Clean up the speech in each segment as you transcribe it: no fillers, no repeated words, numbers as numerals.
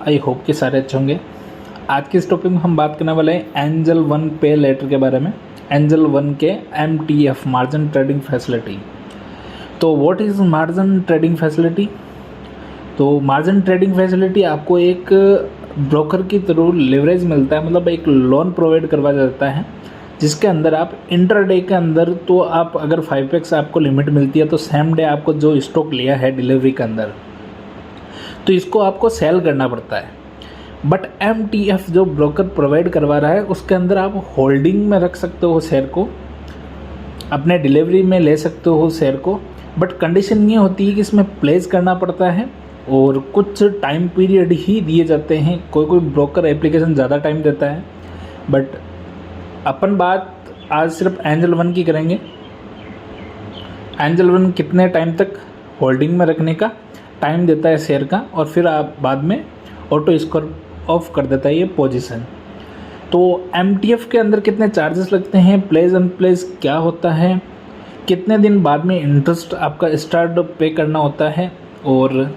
I hope कि सारे अच्छे होंगे। आज के इस टॉपिक में हम बात करने वाले हैं एंजल वन पे लेटर के बारे में। एंजल वन के MTF मार्जिन ट्रेडिंग फैसिलिटी। तो what is margin trading facility? तो मार्जिन ट्रेडिंग फैसिलिटी आपको एक ब्रोकर की थ्रू लिवरेज मिलता है, मतलब एक लोन प्रोवाइड करवाया जाता है जिसके अंदर आप इंटरडे के अंदर, तो आप अगर 5x आपको लिमिट मिलती है तो सेम डे आपको जो स्टॉक लिया है डिलीवरी के अंदर, तो इसको आपको सेल करना पड़ता है। बट MTF जो ब्रोकर प्रोवाइड करवा रहा है उसके अंदर आप होल्डिंग में रख सकते हो शेयर को, अपने डिलीवरी में ले सकते हो शेयर को। बट कंडीशन ये होती है कि इसमें प्लेस करना पड़ता है और कुछ टाइम पीरियड ही दिए जाते हैं। कोई कोई ब्रोकर एप्लीकेशन ज़्यादा टाइम देता है, बट अपन बात आज सिर्फ एंजल वन की करेंगे। एंजल वन कितने टाइम तक होल्डिंग में रखने का टाइम देता है शेयर का, और फिर आप बाद में ऑटो स्कोर ऑफ कर देता है ये पोजीशन। तो MTF के अंदर कितने चार्जेस लगते हैं, प्लेस अनप्लेस क्या होता है, कितने दिन बाद में इंटरेस्ट आपका स्टार्ट पे करना होता है, और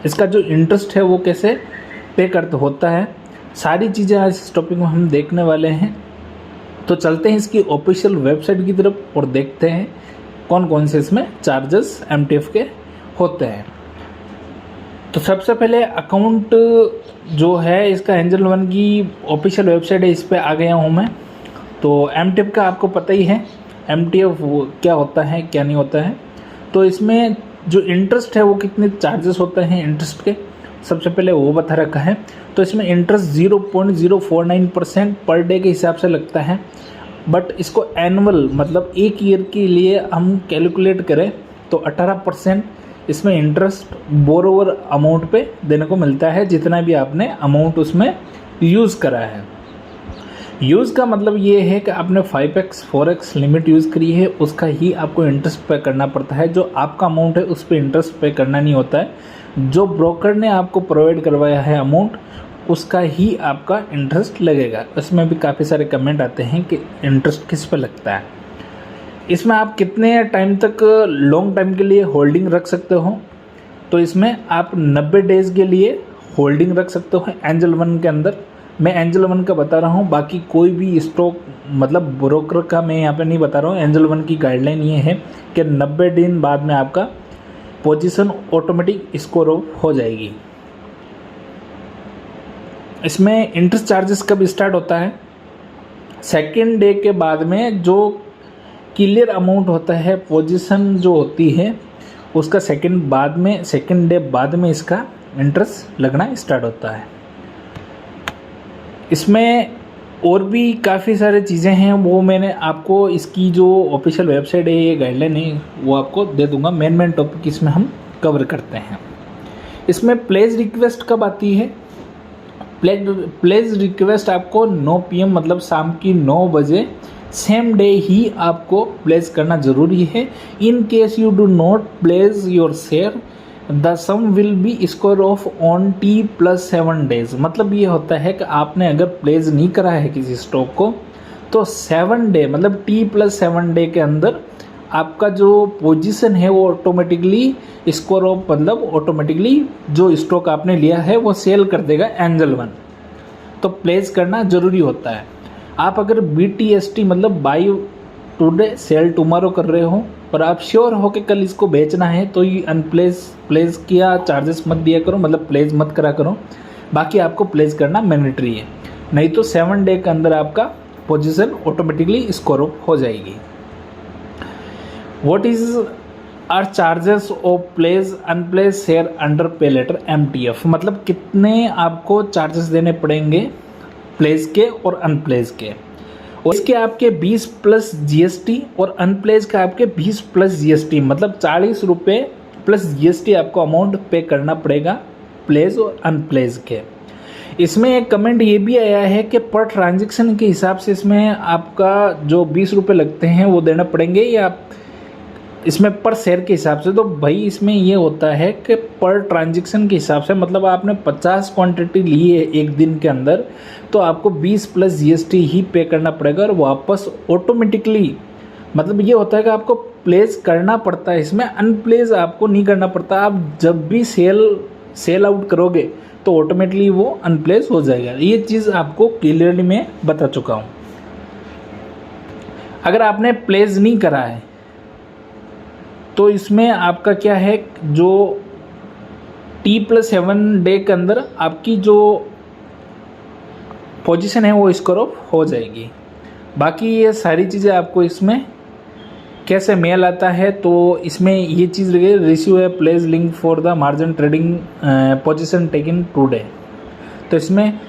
इसका जो इंटरेस्ट है वो कैसे पे करता होता है, सारी चीज़ें आज इस टॉपिक में हम देखने वाले हैं। तो चलते हैं इसकी ऑफिशियल वेबसाइट की तरफ और देखते हैं कौन कौन से इसमें चार्जेस MTF के होते हैं। तो सबसे पहले अकाउंट जो है इसका एंजल वन की ऑफिशियल वेबसाइट है, इस पर आ गया हूँ मैं। तो MTF का आपको पता ही है MTF क्या होता है क्या नहीं होता है। तो इसमें जो इंटरेस्ट है वो कितने चार्जेस होते हैं इंटरेस्ट के, सबसे पहले वो बता रखा है। तो इसमें इंटरेस्ट 0.049% पर डे के हिसाब से लगता है। बट इसको एनुअल मतलब एक ईयर के लिए हम कैलकुलेट करें तो 18% इसमें इंटरेस्ट बोरोवर अमाउंट पे देने को मिलता है, जितना भी आपने अमाउंट उसमें यूज़ करा है। यूज़ का मतलब ये है कि आपने 5x 4x लिमिट यूज़ करी है, उसका ही आपको इंटरेस्ट पे करना पड़ता है। जो आपका अमाउंट है उस पर इंटरेस्ट पे करना नहीं होता है। जो ब्रोकर ने आपको प्रोवाइड करवाया है अमाउंट, उसका ही आपका इंटरेस्ट लगेगा। इसमें भी काफ़ी सारे कमेंट आते हैं कि इंटरेस्ट किस पे लगता है। इसमें आप कितने टाइम तक लॉन्ग टाइम के लिए होल्डिंग रख सकते हो, तो इसमें आप 90 डेज़ के लिए होल्डिंग रख सकते हो एंजल वन के अंदर। मैं एंजल वन का बता रहा हूँ, बाकी कोई भी स्टॉक मतलब ब्रोकर का मैं यहाँ पे नहीं बता रहा हूँ। एंजल वन की गाइडलाइन ये है कि 90 दिन बाद में आपका पोजीशन ऑटोमेटिक स्कोर ऑफ हो जाएगी। इसमें इंटरेस्ट चार्जेस कब स्टार्ट होता है, सेकेंड डे के बाद में जो क्लियर अमाउंट होता है, पोजीशन जो होती है उसका सेकेंड डे बाद में इसका इंटरेस्ट लगना स्टार्ट होता है। इसमें और भी काफ़ी सारी चीज़ें हैं, वो मैंने आपको इसकी जो ऑफिशियल वेबसाइट है, ये गाइडलाइन है, वो आपको दे दूंगा। मेन टॉपिक इसमें हम कवर करते हैं। इसमें प्लेस रिक्वेस्ट कब आती है? प्लेस रिक्वेस्ट आपको 9 PM मतलब शाम की 9 बजे सेम डे ही आपको प्लेस करना ज़रूरी है। In case you do not place your share the sum will be score off on T+7 days. मतलब ये होता है कि आपने अगर प्लेस नहीं करा है किसी स्टॉक को, तो 7 डे मतलब T+7 डे के अंदर आपका जो पोजीशन है वो ऑटोमेटिकली स्कोर ऑफ मतलब ऑटोमेटिकली जो स्टॉक आपने लिया है वो सेल कर देगा एंजल वन। तो प्लेस करना ज़रूरी होता है। आप अगर BTST मतलब बाई टुडे सेल टुमारो कर रहे हो और आप श्योर हो कि कल इसको बेचना है, तो ये प्लेस किया चार्जेस मत दिया करो, मतलब प्लेस मत करा करो। बाकी आपको प्लेस करना मैंडेटरी है, नहीं तो 7 डे के अंदर आपका पोजीशन ऑटोमेटिकली स्कोर ऑफ हो जाएगी। What is are charges of place unplace share under pay later MTF? मतलब कितने आपको चार्जेस देने पड़ेंगे प्लेस के और अनप्लेस के। और इसके आपके 20+ GST और अनप्लेस का आपके 20+ GST, मतलब 40 रुपये प्लस GST आपको अमाउंट पे करना पड़ेगा प्लेस और अनप्लेस के। इसमें एक कमेंट ये भी आया है कि पर ट्रांजेक्शन के हिसाब से इसमें आपका जो 20 रुपये लगते हैं वो देना पड़ेंगे, या इसमें पर शेयर के हिसाब से। तो भाई इसमें ये होता है कि पर ट्रांजेक्शन के हिसाब से, मतलब आपने 50 क्वांटिटी ली है एक दिन के अंदर, तो आपको 20+ GST ही पे करना पड़ेगा और वापस ऑटोमेटिकली, मतलब ये होता है कि आपको प्लेस करना पड़ता है, इसमें अनप्लेस आपको नहीं करना पड़ता। आप जब भी सेल आउट करोगे तो ऑटोमेटिकली वो अनप्लेस हो जाएगा। ये चीज़ आपको क्लियरली मैं बता चुका हूँ। अगर आपने प्लेस नहीं करा है तो इसमें आपका क्या है, जो T+7 डे के अंदर आपकी जो पोजीशन है वो स्कोर ऑफ हो जाएगी। बाकी ये सारी चीज़ें आपको इसमें कैसे मेल आता है, तो इसमें ये चीज़ लगे receive a place link for the margin trading position taken today. तो इसमें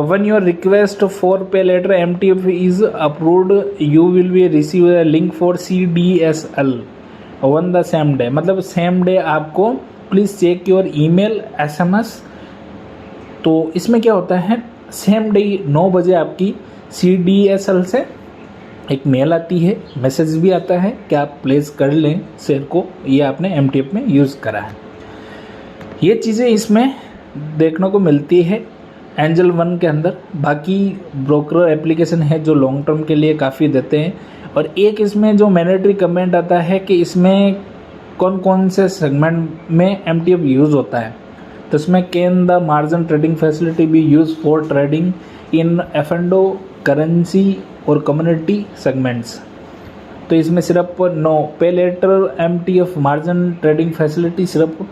once your request for pay later MTF is approved you will be receive a link for CDSL on the same day. मतलब same day आपको please check your email SMS। तो इसमें क्या होता है, same day 9 बजे आपकी CDSL से एक मेल आती है, मैसेज भी आता है कि आप प्लेस कर लें शेयर को, ये आपने MTF में यूज़ करा है। ये चीज़ें इसमें देखने को मिलती है एंजल वन के अंदर। बाकी ब्रोकर एप्लीकेशन है जो लॉन्ग टर्म के लिए काफ़ी देते हैं। और एक इसमें जो मैंडेटरी कमेंट आता है कि इसमें कौन कौन से सेगमेंट में MTF यूज़ होता है। तो इसमें can the margin trading facility be use for trading in F&O currency और कम्युनिटी सेगमेंट्स। तो इसमें सिर्फ no pay later MTF margin trading facility सिर्फ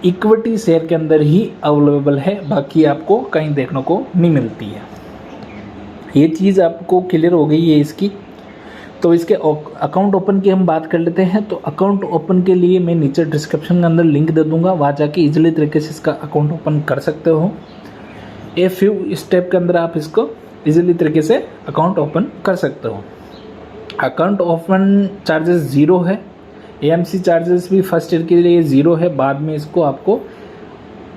इक्विटी शेयर के अंदर ही अवेलेबल है, बाकी आपको कहीं देखने को नहीं मिलती है। ये चीज़ आपको क्लियर हो गई है इसकी। तो इसके अकाउंट ओपन की हम बात कर लेते हैं। तो अकाउंट ओपन के लिए मैं नीचे डिस्क्रिप्शन के अंदर लिंक दे दूंगा, वहाँ जाके इजीली तरीके से इसका अकाउंट ओपन कर सकते हो। ए फ्यू स्टेप के अंदर आप इसको इजीली तरीके से अकाउंट ओपन कर सकते हो। अकाउंट ओपन चार्जेस 0 है। AMC चार्जेस भी फर्स्ट ईयर के लिए 0 है, बाद में इसको आपको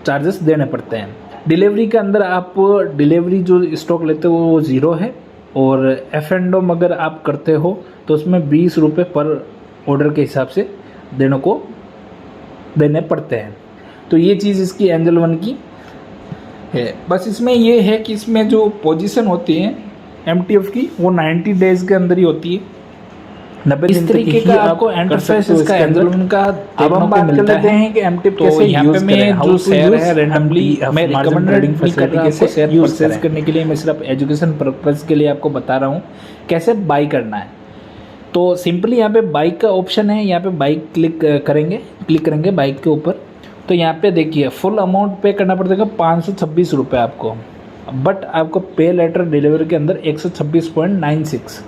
चार्जेस देने पड़ते हैं। डिलीवरी के अंदर आप डिलीवरी जो स्टॉक लेते हो वो 0 है। और F&O अगर आप करते हो तो उसमें 20 रुपये पर ऑर्डर के हिसाब से देने पड़ते हैं। तो ये चीज़ इसकी एंजल वन की है। बस इसमें ये है कि इसमें जो पोजीशन होती है MTF की वो 90 डेज़ के अंदर ही होती है। 90 दिन तरीके का आपको इंटरफेस इसका एंजल वन का। अब हम बात कर लेते हैं कि MTF कैसे यूज करें। जो शेयर है रैंडमली मैं रिकमेंडेड तरीके से शेयर परचेज करने के लिए मैं सिर्फ एजुकेशन पर्पज़ के लिए आपको बता रहा हूँ कैसे बाई करना है। तो सिंपली यहाँ पे बाइक का ऑप्शन है, यहाँ पे बाइक क्लिक करेंगे बाइक के ऊपर। तो यहाँ पे देखिए फुल अमाउंट पे करना पड़ेगा 526 रुपये आपको, बट आपको पे लेटर डिलीवरी के अंदर 126.96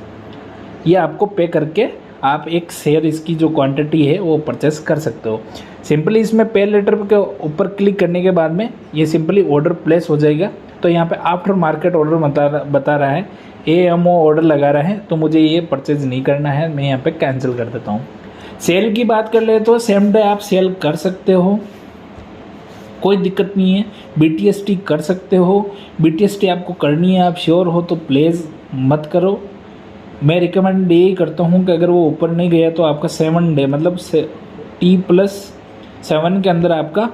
ये आपको पे करके आप एक शेयर इसकी जो क्वांटिटी है वो परचेस कर सकते हो। सिंपली इसमें पे लेटर के ऊपर क्लिक करने के बाद में ये सिंपली ऑर्डर प्लेस हो जाएगा। तो यहाँ पे आफ्टर मार्केट ऑर्डर बता रहा है, AMO ऑर्डर लगा रहा है, तो मुझे ये परचेज नहीं करना है, मैं यहाँ पे कैंसिल कर देता हूँ। सेल की बात कर ले तो सेम डे आप सेल कर सकते हो, कोई दिक्कत नहीं है। BTST कर सकते हो। BTST आपको करनी है, आप श्योर हो तो प्लीज़ मत करो। मैं रिकमेंड यही करता हूँ कि अगर वो ऊपर नहीं गया तो आपका 7 डे मतलब T+7 के अंदर आपका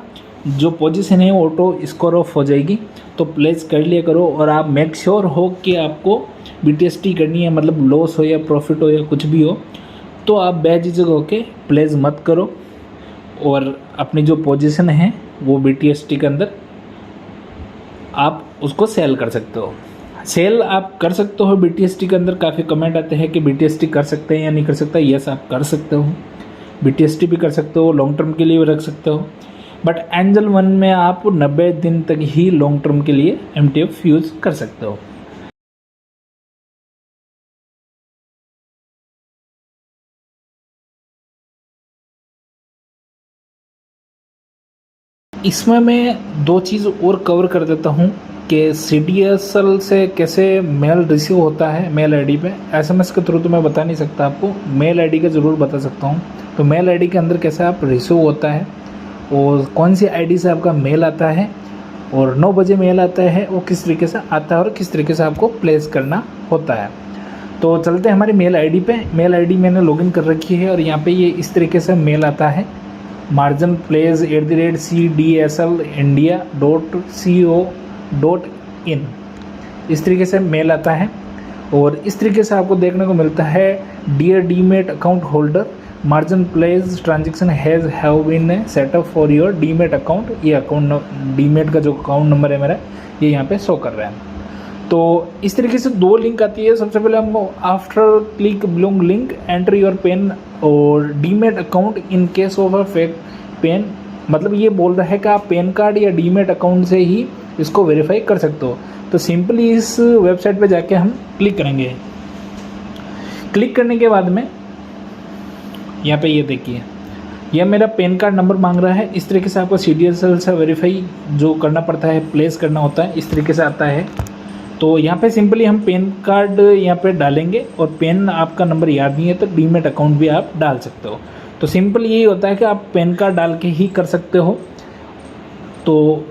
जो पोजीशन है वो ऑटो स्कोर ऑफ हो जाएगी। तो प्लेस कर लिया करो और आप मेक श्योर हो कि आपको BTST करनी है, मतलब लॉस हो या प्रॉफिट हो या कुछ भी हो तो आप बेझिझक होके प्लेस मत करो और अपनी जो पोजीशन है वो BTST के अंदर आप उसको सेल कर सकते हो। सेल आप कर सकते हो BTST के अंदर। काफ़ी कमेंट आते हैं कि BTST कर सकते हैं या नहीं कर सकता। यस आप कर सकते हो, BTST भी कर सकते हो, लॉन्ग टर्म के लिए भी रख सकते हो। बट एंजल वन में आप 90 दिन तक ही लॉन्ग टर्म के लिए MTF यूज़ कर सकते हो। इसमें मैं 2 चीज़ और कवर कर देता हूँ कि CDSL से कैसे मेल रिसीव होता है मेल आईडी पे। SMS के थ्रू तो मैं बता नहीं सकता आपको, मेल आईडी का ज़रूर बता सकता हूँ। तो मेल आईडी के अंदर कैसे आप रिसीव होता है और कौन सी आईडी से आपका मेल आता है और 9 बजे मेल आता है वो किस तरीके से आता है और किस तरीके से आपको प्लेस करना होता है। तो चलते हैं हमारी मेल आईडी पे। मेल आईडी मैंने लॉगिन कर रखी है और यहाँ पे ये इस तरीके से मेल आता है, margin plays @cdslIndia.co.in इस तरीके से मेल आता है। और इस तरीके से आपको देखने को मिलता है dear demat account holder margin place transaction has have been setup for your demat account. ये अकाउंट डीमेट का जो अकाउंट नंबर है मेरा ये यहाँ पे शो कर रहा है। तो इस तरीके से 2 लिंक आती है। सबसे पहले हम after click belong link enter your pen और demat account in case of a fake pen, मतलब ये बोल रहा है कि आप पैन कार्ड या डीमेट अकाउंट से ही इसको वेरीफाई कर सकते हो। तो सिंपली इस वेबसाइट पे जाके हम क्लिक करेंगे। क्लिक करने के बाद में यहाँ पे ये देखिए यह मेरा पैन कार्ड नंबर मांग रहा है। इस तरीके से आपको CDSL से वेरीफाई जो करना पड़ता है, प्लेस करना होता है, इस तरीके से आता है। तो यहाँ पे सिंपली हम पैन कार्ड यहाँ पे डालेंगे और पैन आपका नंबर याद नहीं है तो डीमेट अकाउंट भी आप डाल सकते हो। तो सिंपल यही होता है कि आप पैन कार्ड डाल के ही कर सकते हो। तो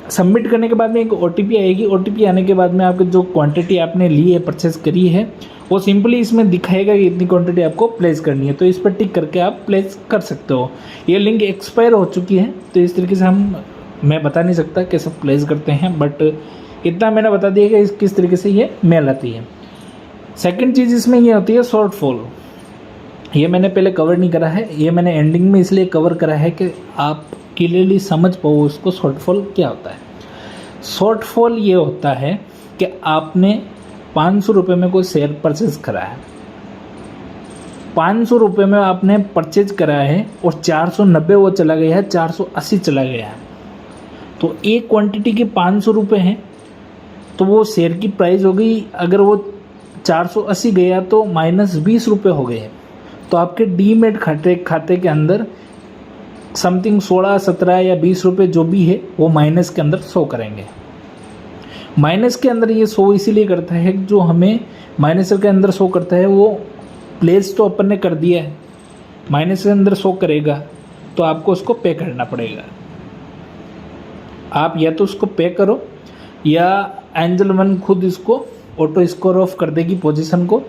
सबमिट करने के बाद में एक OTP आएगी। OTP आने के बाद में आपकी जो क्वांटिटी आपने ली है, परचेस करी है, वो सिंपली इसमें दिखाएगा कि इतनी क्वांटिटी आपको प्लेस करनी है। तो इस पर टिक करके आप प्लेस कर सकते हो। ये लिंक एक्सपायर हो चुकी है तो इस तरीके से मैं बता नहीं सकता कैसे प्लेस करते हैं, बट इतना मैंने बता दिया कि किस तरीके से ये मेल आती है। सेकंड चीज़ इसमें ये होती है शॉर्टफॉल। ये मैंने पहले कवर नहीं करा है, ये मैंने एंडिंग में इसलिए कवर करा है कि आप क्लियरली समझ पाओ उसको शॉर्टफॉल क्या होता है। शॉर्टफॉल ये होता है कि आपने 500 रुपये में कोई शेयर परचेज करा है, 500 रुपये में आपने परचेज करा है और 490 वो चला गया है, 480 चला गया है। तो एक क्वांटिटी के 500 रुपये हैं तो वो शेयर की प्राइस हो गई, अगर वो 480 गया तो -20 रुपये हो गए। तो आपके डीमेट खाते के अंदर समथिंग 16, 17 या 20 रुपये जो भी है वो माइनस के अंदर शो करेंगे। माइनस के अंदर ये शो इसीलिए करता है कि जो हमें माइनस के अंदर शो करता है वो प्लेस तो अपन ने कर दिया है, माइनस के अंदर शो करेगा तो आपको उसको पे करना पड़ेगा। आप या तो उसको पे करो या एंजल वन खुद इसको ऑटो स्कोर ऑफ कर देगी पोजीशन को,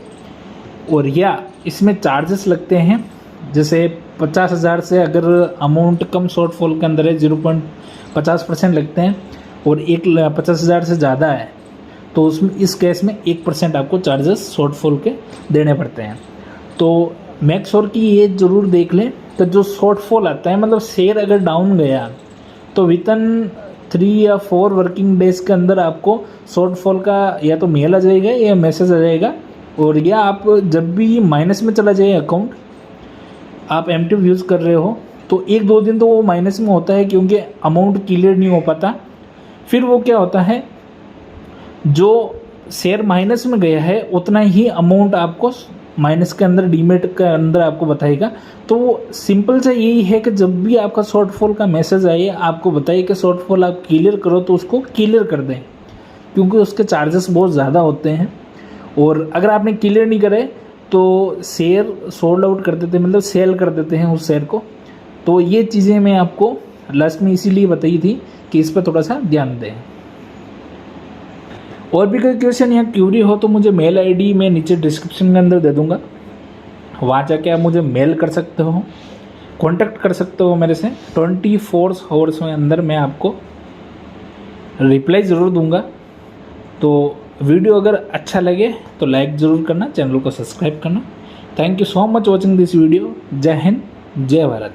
और या इसमें चार्जेस लगते हैं। जैसे 50,000 से अगर अमाउंट कम शॉर्टफॉल के अंदर है 0.50% लगते हैं, और 50,000 से ज़्यादा है तो उसमें इस केस में 1% आपको चार्जेस शॉर्टफॉल के देने पड़ते हैं। तो मेक श्योर कि ये ज़रूर देख लें कि जो शॉर्टफॉल आता है, मतलब शेयर अगर डाउन गया तो वितिन 3 या 4 वर्किंग डेज़ के अंदर आपको शॉर्टफॉल का या तो मेल आ जाएगा या मैसेज आ जाएगा, और या आप जब भी माइनस में चला जाए अकाउंट, आप एमटी यूज़ कर रहे हो तो 1-2 दिन तो वो माइनस में होता है क्योंकि अमाउंट क्लियर नहीं हो पाता। फिर वो क्या होता है, जो शेयर माइनस में गया है उतना ही अमाउंट आपको माइनस के अंदर डीमेट के अंदर आपको बताएगा। तो वो सिंपल से यही है कि जब भी आपका शॉर्टफॉल का मैसेज आए आपको बताइए कि शॉर्टफॉल आप क्लियर करो तो उसको क्लियर कर दें, क्योंकि उसके चार्जेस बहुत ज़्यादा होते हैं। और अगर आपने क्लियर नहीं करे तो शेयर सोल्ड आउट कर देते हैं, मतलब सेल कर देते हैं उस शेयर को। तो ये चीज़ें मैं आपको लास्ट में इसीलिए बताई थी कि इस पर थोड़ा सा ध्यान दें। और भी कोई क्वेश्चन या क्यूरी हो तो मुझे मेल आईडी मैं नीचे डिस्क्रिप्शन के अंदर दे दूंगा, वहाँ जाके आप मुझे मेल कर सकते हो, कांटेक्ट कर सकते हो मेरे से। 24 आवर्स में अंदर मैं आपको रिप्लाई ज़रूर दूंगा। तो वीडियो अगर अच्छा लगे तो लाइक ज़रूर करना, चैनल को सब्सक्राइब करना। Thank you so much watching this video. जय हिंद, जय भारत।